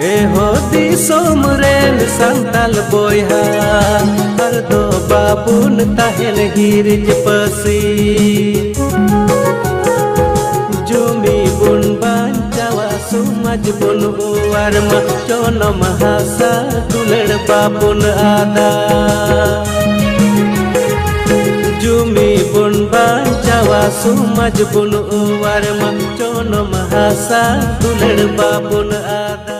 एहो दिसोम रेन सांताल बोयहा हर दो बाबुन ताहेन हिरिज पसी जुमी बुन बांचावा सुमज बुन उवारमा चोनो महासा दुलड़ बाबुन आदा जुमी बुन बांचावा सुमज बुन उवारमा चोनो महासा दुलड़ बाबुन आदा।